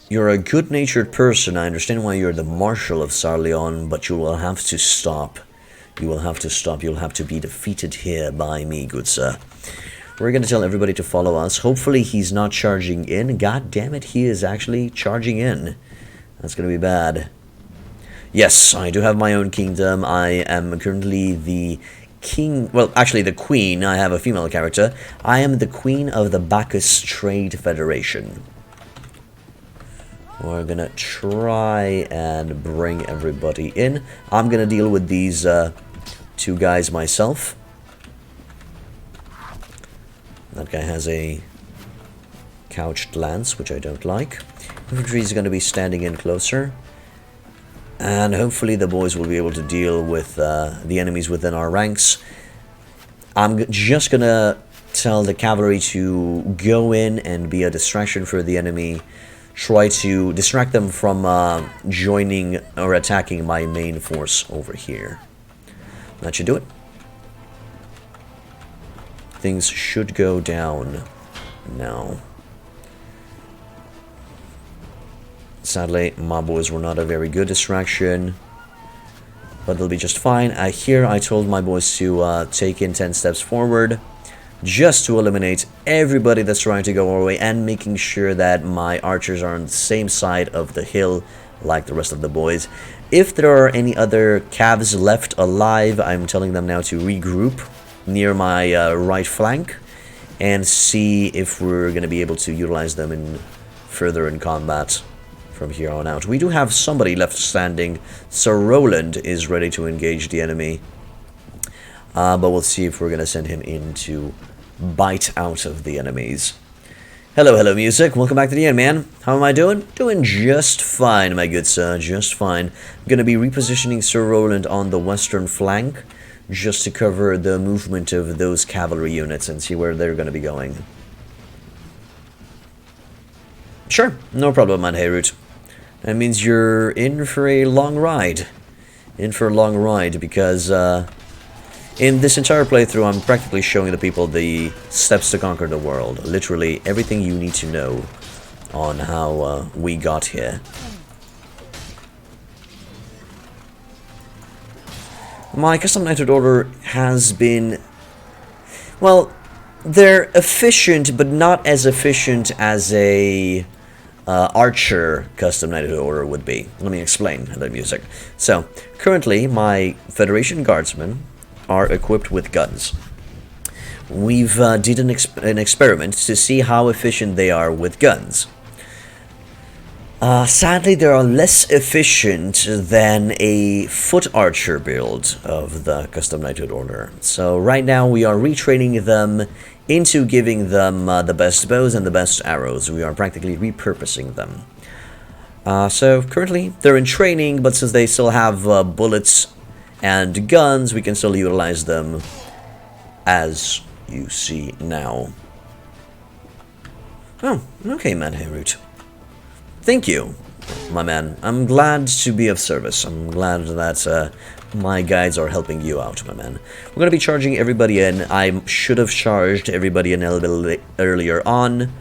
S1: You're a good-natured person. I understand why you're the Marshal of Sarleon, but you will have to stop. You'll have to be defeated here by me, good sir. We're going to tell everybody to follow us. Hopefully he's not charging in. God damn it, he is actually charging in. That's going to be bad. Yes, I do have my own kingdom. I am currently the king, well, actually the queen. I have a female character. I am the queen of the Bacchus Trade Federation. We're gonna try and bring everybody in. I'm gonna deal with these 2 guys myself. That guy has a couched lance, which I don't like. Infantry is gonna be standing in closer. And hopefully the boys will be able to deal with the enemies within our ranks. I'm just going to tell the cavalry to go in and be a distraction for the enemy. Try to distract them from joining or attacking my main force over here. That should do it. Things should go down now. Sadly, my boys were not a very good distraction, but they'll be just fine. Here I told my boys to take in 10 steps forward, just to eliminate everybody that's trying to go our way, and making sure that my archers are on the same side of the hill like the rest of the boys. If there are any other calves left alive, I'm telling them now to regroup near my right flank and see if we're going to be able to utilize them further in combat from here on out. We do have somebody left standing. Sir Roland is ready to engage the enemy. But we'll see if we're going to send him in to bite out of the enemies. Hello, music. Welcome back to the end, man. How am I doing? Doing just fine, my good sir. Just fine. I'm going to be repositioning Sir Roland on the western flank, just to cover the movement of those cavalry units and see where they're going to be going. Sure, no problem, man, Heyrut. That means you're in for a long ride. Because in this entire playthrough, I'm practically showing the people the steps to conquer the world. Literally everything you need to know on how we got here. My custom knighthood order has been... Well, they're efficient, but not as efficient as a archer custom knighthood order would be. Let me explain the music. So, currently, my Federation guardsmen are equipped with guns. We've did an experiment to see how efficient they are with guns. Sadly, they are less efficient than a foot archer build of the custom knighthood order. So right now we are retraining them into giving them the best bows and the best arrows. We are practically repurposing them. So currently they're in training, but since they still have bullets and guns, we can still utilize them as you see now. Oh, okay, Manheirut. Thank you, my man. I'm glad to be of service. I'm glad that my guides are helping you out, my man. We're going to be charging everybody in. I should have charged everybody in a little bit earlier on,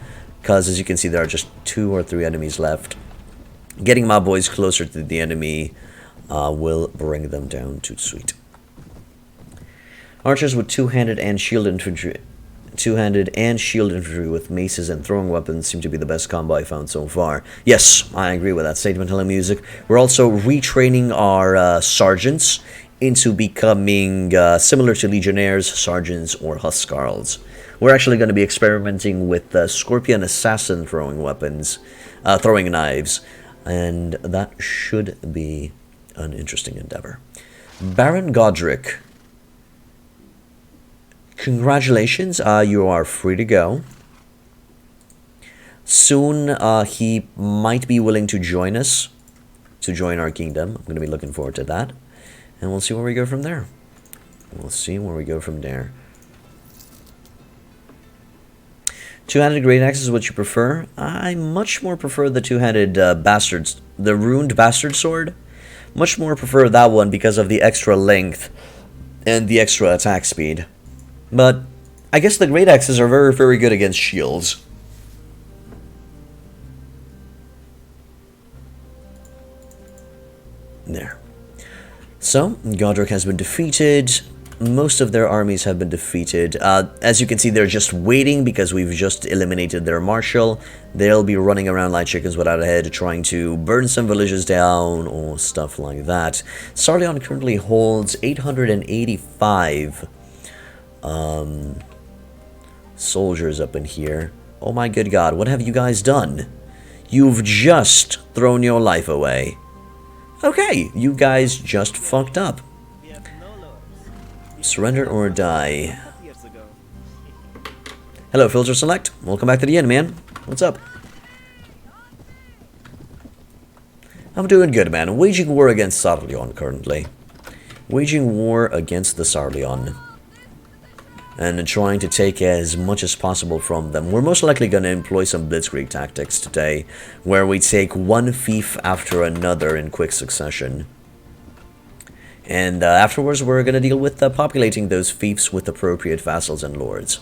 S1: because as you can see, there are just 2 or 3 enemies left. Getting my boys closer to the enemy will bring them down to sweet. Archers with two-handed and shield infantry. Two-handed and shield infantry with maces and throwing weapons seem to be the best combo I found so far. Yes, I agree with that statement, Hello Music. We're also retraining our sergeants into becoming similar to legionnaires, sergeants, or huskarls. We're actually going to be experimenting with scorpion assassin throwing weapons, throwing knives, and that should be an interesting endeavor. Baron Godric. Congratulations, you are free to go. Soon, he might be willing to join us, to join our kingdom. I'm going to be looking forward to that. And we'll see where we go from there. We'll see where we go from there. Two-handed great axe is what you prefer? I much more prefer the two-handed bastards, the runed bastard sword. Much more prefer that one because of the extra length and the extra attack speed. But I guess the great axes are very, very good against shields. There. So, Godric has been defeated. Most of their armies have been defeated. As you can see, they're just waiting because we've just eliminated their marshal. They'll be running around like chickens without a head, trying to burn some villages down or stuff like that. Sarleon currently holds 885 soldiers up in here. Oh my good god, what have you guys done? You've just thrown your life away. Okay, you guys just fucked up. Surrender or die. Hello, Filter Select. Welcome back to the end, man. What's up? I'm doing good, man. Waging war against Sarleon currently. Waging war against the Sarleon. And trying to take as much as possible from them. We're most likely going to employ some blitzkrieg tactics today, where we take one fief after another in quick succession. And afterwards, we're going to deal with populating those fiefs with appropriate vassals and lords.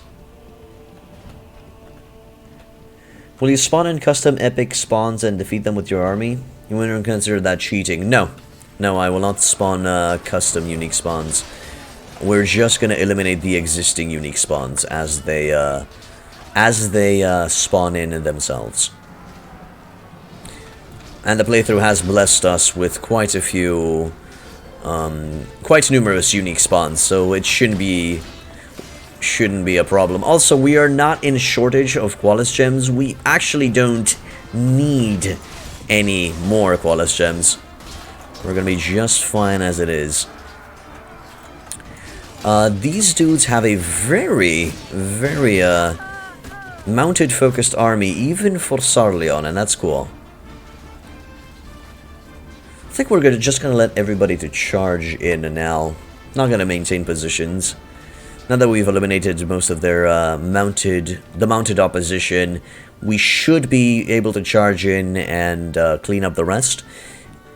S1: Will you spawn in custom epic spawns and defeat them with your army? You wouldn't consider that cheating? No. No, I will not spawn custom unique spawns. We're just going to eliminate the existing unique spawns as they spawn in themselves. And the playthrough has blessed us with quite a few, quite numerous unique spawns, so it shouldn't be a problem. Also, we are not in shortage of Qualis gems. We actually don't need any more Qualis gems. We're going to be just fine as it is. These dudes have a very, very, mounted-focused army, even for Sarleon, and that's cool. I think we're just gonna let everybody to charge in now. Not gonna maintain positions. Now that we've eliminated most of their, mounted opposition, we should be able to charge in and, clean up the rest.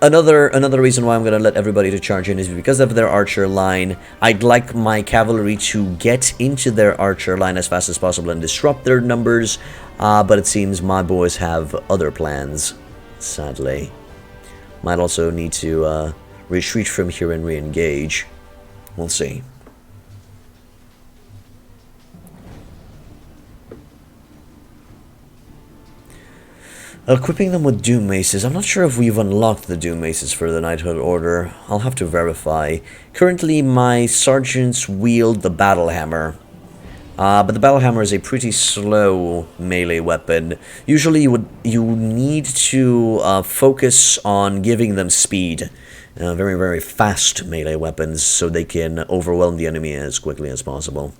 S1: Another reason why I'm going to let everybody to charge in is because of their archer line. I'd like my cavalry to get into their archer line as fast as possible and disrupt their numbers, but it seems my boys have other plans, sadly. Might also need to retreat from here and re-engage. We'll see. Equipping them with Doom Maces. I'm not sure if we've unlocked the Doom Maces for the Knighthood Order. I'll have to verify. Currently, my sergeants wield the Battle Hammer. But the Battle Hammer is a pretty slow melee weapon. Usually, you need to focus on giving them speed. Very, very fast melee weapons, so they can overwhelm the enemy as quickly as possible.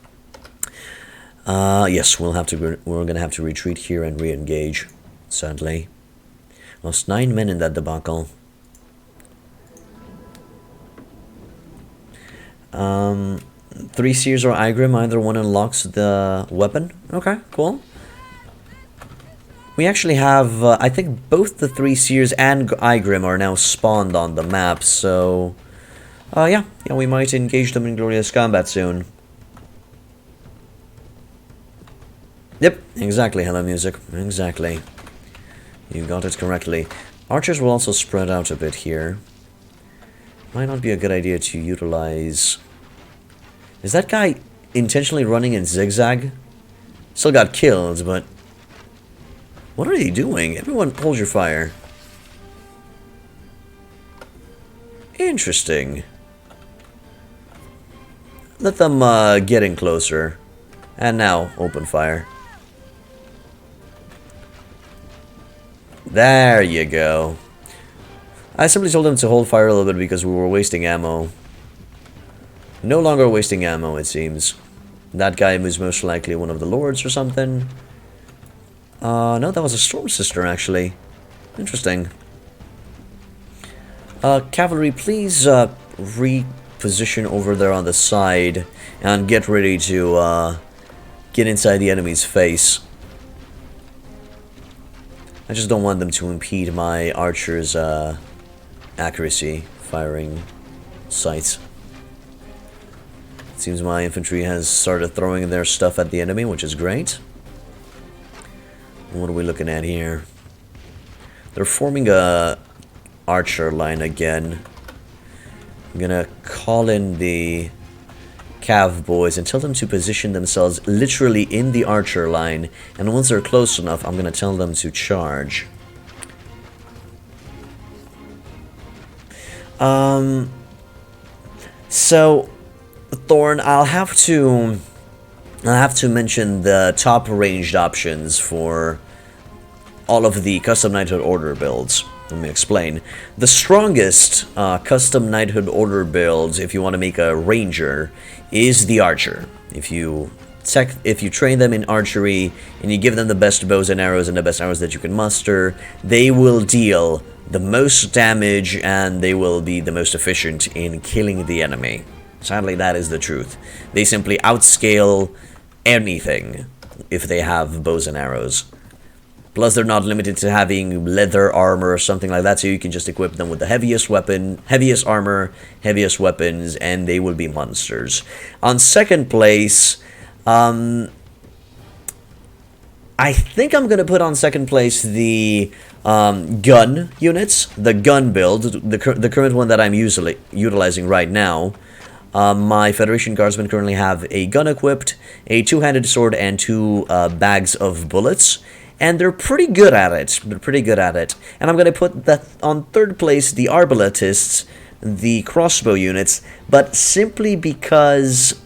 S1: Yes, we're gonna have to retreat here and re-engage. Sadly. Lost 9 men in that debacle. 3 Seers or Igrim, either one unlocks the weapon. Okay, cool. We actually have, I think both the 3 Seers and Igrim are now spawned on the map, so... yeah, we might engage them in glorious combat soon. Yep, exactly, Hello Music, exactly. You got it correctly. Archers will also spread out a bit here. Might not be a good idea to utilize... Is that guy intentionally running in zigzag? Still got killed, but... What are they doing? Everyone hold your fire. Interesting. Let them get in closer. And now, open fire. There you go. I simply told them to hold fire a little bit because we were wasting ammo. No longer wasting ammo, it seems. That guy was most likely one of the lords or something. No, that was a Storm Sister, actually. Interesting. Cavalry, please reposition over there on the side and get ready to get inside the enemy's face. I just don't want them to impede my archers' accuracy firing sights. It seems my infantry has started throwing their stuff at the enemy, which is great. What are we looking at here? They're forming a archer line again. I'm gonna call in the Cav boys and tell them to position themselves literally in the archer line, and once they're close enough, I'm gonna tell them to charge. So Thorn, I'll have to mention the top ranged options for all of the custom Knighthood Order builds. Let me explain. The strongest custom Knighthood Order builds, if you want to make a ranger, is the archer. If you train them in archery and you give them the best bows and arrows that you can muster, they will deal the most damage and they will be the most efficient in killing the enemy. Sadly, that is the truth. They simply outscale anything if they have bows and arrows. Plus, they're not limited to having leather armor or something like that, so you can just equip them with the heaviest weapon, heaviest armor, heaviest weapons, and they will be monsters. On second place, I think I'm going to put on second place the gun units, the gun build, the current one that I'm utilizing right now. My Federation Guardsmen currently have a gun equipped, a two-handed sword, and 2 bags of bullets. And they're pretty good at it. And I'm going to put that on third place, the Arbaletists, the crossbow units, but simply because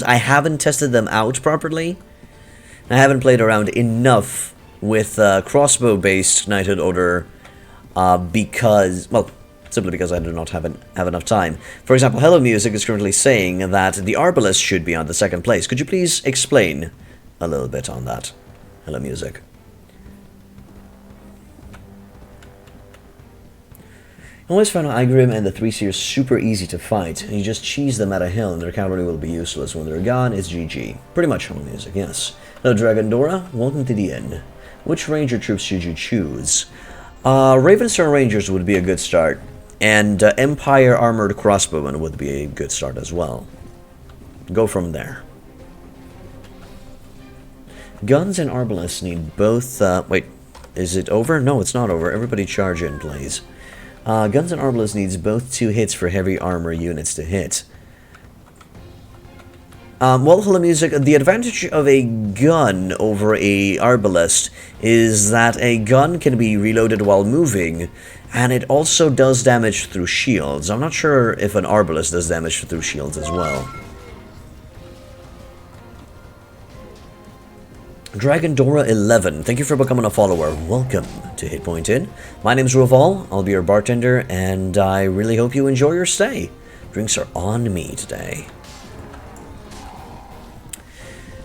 S1: I haven't tested them out properly. I haven't played around enough with crossbow-based Knighthood Order simply because I do not have enough time. For example, Hello Music is currently saying that the Arbalest should be on the second place. Could you please explain a little bit on that? Hello Music. I always found Igrim and the 3 Seers super easy to fight, and you just cheese them at a hill and their cavalry will be useless. When they're gone, it's GG. Pretty much Hello Music, yes. Hello Dragondora, welcome to the inn. Which ranger troops should you choose? Ravenstar Rangers would be a good start, and Empire Armored Crossbowmen would be a good start as well. Go from there. Guns and Arbalests need both, wait, is it over? No, it's not over. Everybody charge in, please. Guns and Arbalest needs both 2 hits for heavy armor units to hit. Well, hello music, the advantage of a gun over a arbalest is that a gun can be reloaded while moving, and it also does damage through shields. I'm not sure if an arbalest does damage through shields as well. Dragondora11, thank you for becoming a follower. Welcome to Hit Point Inn. My name's Overhaul, I'll be your bartender, and I really hope you enjoy your stay. Drinks are on me today.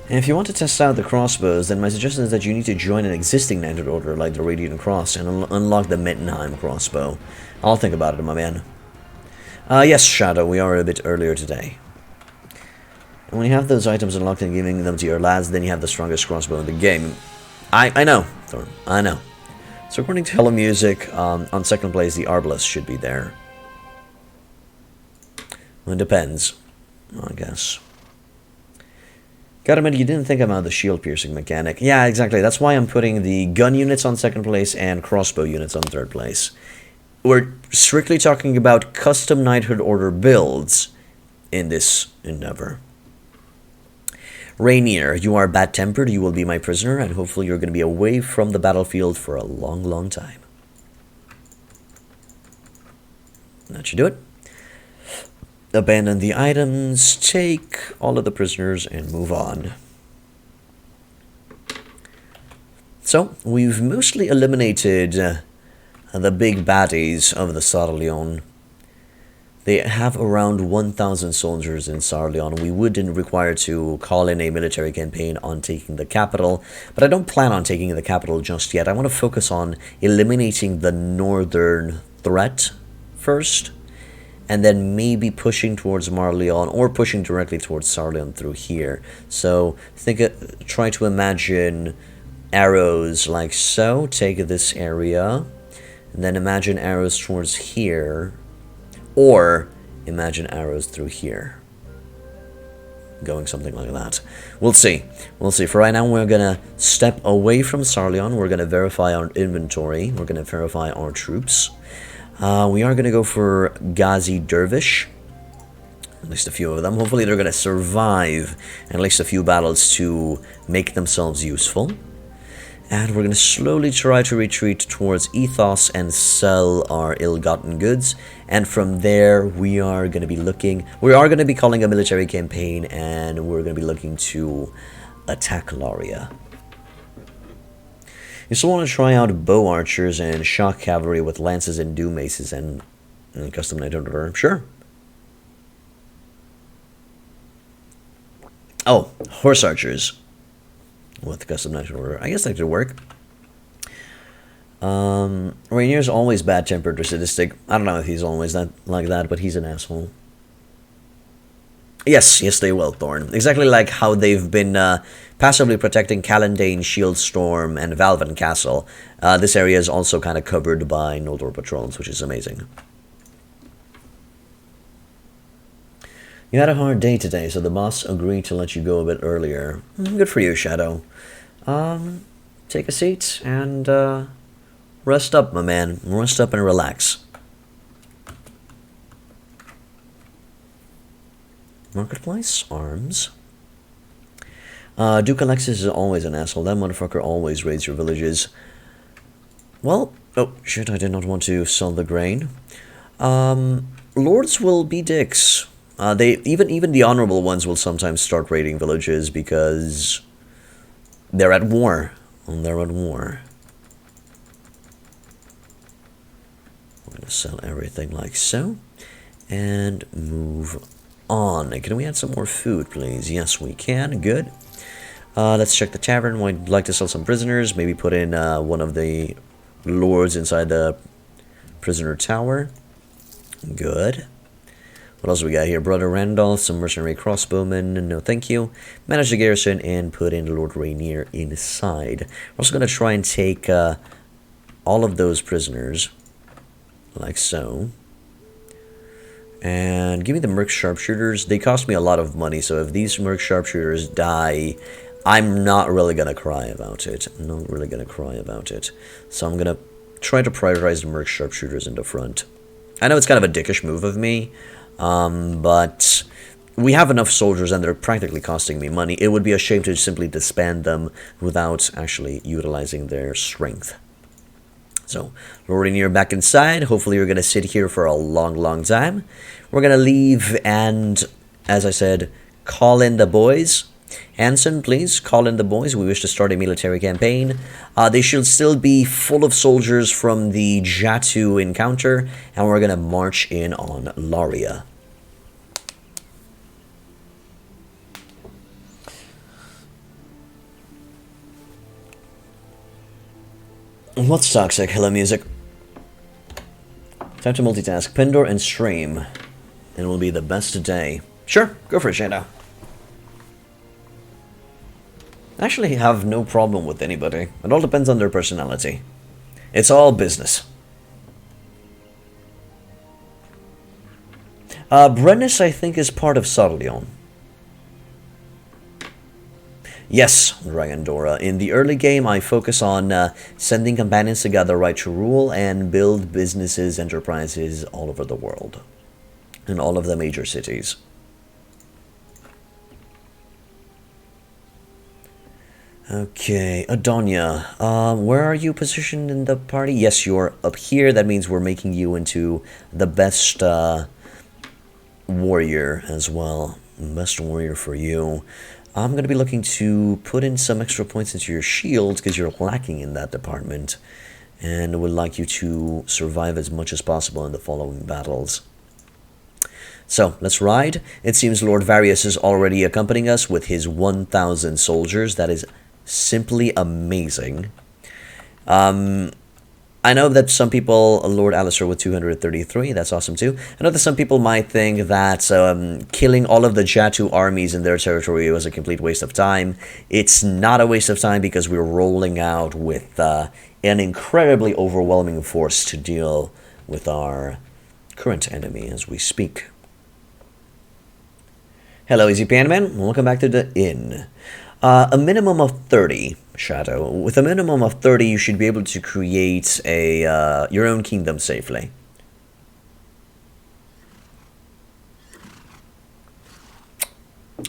S1: And if you want to test out the crossbows, then my suggestion is that you need to join an existing Knighthood Order like the Radiant Cross and unlock the Mittenheim crossbow. I'll think about it, my man. Yes, Shadow, we are a bit earlier today. And when you have those items unlocked and giving them to your lads, then you have the strongest crossbow in the game. I know, Thorn, I know. So according to Hello Music, on second place, the Arbalest should be there. Well, it depends, I guess. Gotta admit, you didn't think about the shield piercing mechanic. Yeah, exactly. That's why I'm putting the gun units on second place and crossbow units on third place. We're strictly talking about custom Knighthood Order builds in this endeavor. Rainier, you are bad-tempered, you will be my prisoner, and hopefully you're going to be away from the battlefield for a long, long time. That should do it. Abandon the items, take all of the prisoners, and move on. So, we've mostly eliminated the big baddies of the Sarleon. They have around 1,000 soldiers in Sarleon. We wouldn't require to call in a military campaign on taking the capital, but I don't plan on taking the capital just yet. I want to focus on eliminating the northern threat first, and then maybe pushing towards Marleon or pushing directly towards Sarleon through here. So try to imagine arrows like so. Take this area, and then imagine arrows towards here, or imagine arrows through here. Going something like that. We'll see. We'll see. For right now, we're going to step away from Sarleon. We're going to verify our inventory. We're going to verify our troops. We are going to go for Ghazi Dervish. At least a few of them. Hopefully they're going to survive at least a few battles to make themselves useful. And we're going to slowly try to retreat towards Ethos and sell our ill-gotten goods. And from there, we are going to be calling a military campaign, and we're going to be looking to attack Laria. You still want to try out bow archers and shock cavalry with lances and doom maces and custom Knighthood Order? Sure. Oh, horse archers with custom Knighthood Order. I guess that could work. Rainier's always bad-tempered or sadistic. I don't know if he's always like that, but he's an asshole. Yes, they will, Thorn. Exactly like how they've been passively protecting Calendane, Shieldstorm, and Valvan Castle. This area is also kind of covered by Noldor patrols, which is amazing. You had a hard day today, so the boss agreed to let you go a bit earlier. Good for you, Shadow. Take a seat and rest up, my man. Rest up and relax. Marketplace, arms. Duke Alexis is always an asshole. That motherfucker always raids your villages. Well, oh shit, I did not want to sell the grain. Lords will be dicks. Even the honorable ones will sometimes start raiding villages because they're at war. They're at war. I'm gonna sell everything like so, and move on. Can we add some more food, please? Yes, we can. Good. Let's check the tavern. We'd like to sell some prisoners. Maybe put in one of the lords inside the prisoner tower. Good. What else we got here? Brother Randolph, some mercenary crossbowmen. No, thank you. Manage the garrison and put in Lord Rainier inside. We're also going to try and take all of those prisoners, like so. And give me the Merc Sharpshooters. They cost me a lot of money, so if these Merc Sharpshooters die, I'm not really going to cry about it. I'm not really going to cry about it. So I'm going to try to prioritize the merc sharpshooters in the front. I know it's kind of a dickish move of me, but we have enough soldiers and they're practically costing me money. It would be a shame to simply disband them without actually utilizing their strength. So, Lord Rainier back inside. Hopefully you're going to sit here for a long, long time. We're going to leave and, as I said, call in the boys. Anson, please, call in the boys. We wish to start a military campaign. They should still be full of soldiers from the Jatu encounter, and we're going to march in on Laria. What's toxic? Hello, music. Time to multitask. Pendor and stream. And it will be the best day. Sure, go for it, Shadow. I actually have no problem with anybody. It all depends on their personality. It's all business. Brennus, I think, is part of Sarleon. Yes, Dragondora. In the early game, I focus on sending companions to gather right to rule and build businesses, enterprises all over the world. In all of the major cities. Okay, Adonia. Where are you positioned in the party? Yes, you're up here. That means we're making you into the best warrior as well. Best warrior for you. I'm going to be looking to put in some extra points into your shield because you're lacking in that department. And would like you to survive as much as possible in the following battles. So, let's ride. It seems Lord Varius is already accompanying us with his 1,000 soldiers. That is simply amazing. I know that some people, Lord Alistair with 233, that's awesome too. I know that some people might think that killing all of the Jatu armies in their territory was a complete waste of time. It's not a waste of time because we're rolling out with an incredibly overwhelming force to deal with our current enemy as we speak. Hello, Easy Panman. Welcome back to the inn. A minimum of 30, Shadow. With a minimum of 30, you should be able to create a your own kingdom safely.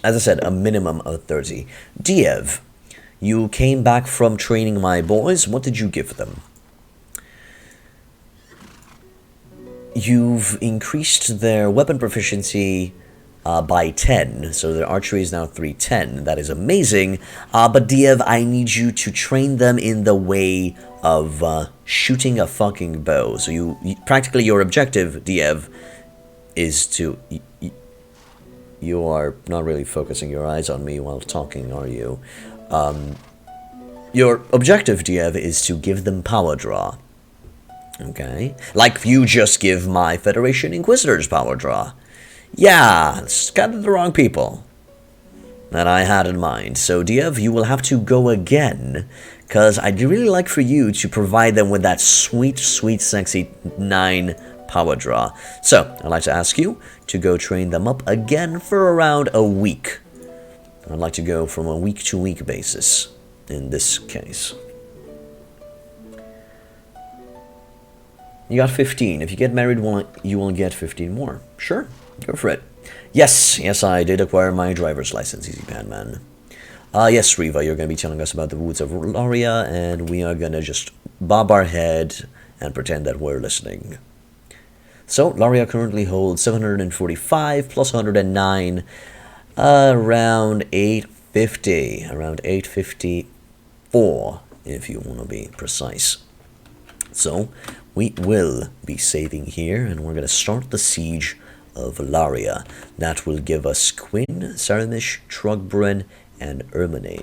S1: As I said, a minimum of 30. Diev, you came back from training my boys. What did you give them? You've increased their weapon proficiency by 10, so their archery is now 310. That is amazing. But Diev, I need you to train them in the way of shooting a fucking bow. So you practically your objective, Diev, is to. You are not really focusing your eyes on me while talking, are you? Your objective, Diev, is to give them power draw. Okay, like you just give my Federation Inquisitors power draw. Yeah, it's kind of the wrong people that I had in mind. So, Diev, you will have to go again, because I'd really like for you to provide them with that sweet, sweet, sexy 9 power draw. So, I'd like to ask you to go train them up again for around a week. I'd like to go from a week-to-week basis in this case. You got 15. If you get married, you will get 15 more. Sure. Go for it. Yes, I did acquire my driver's license, Easy Pan Man. Yes, Riva, you're going to be telling us about the woods of Laria, and we are going to just bob our head and pretend that we're listening. So, Laria currently holds 745 plus 109, around 850. Around 854, if you want to be precise. So, we will be saving here, and we're going to start the siege of Laria. That will give us Quinn, Saramish, Trogbren, and Ermine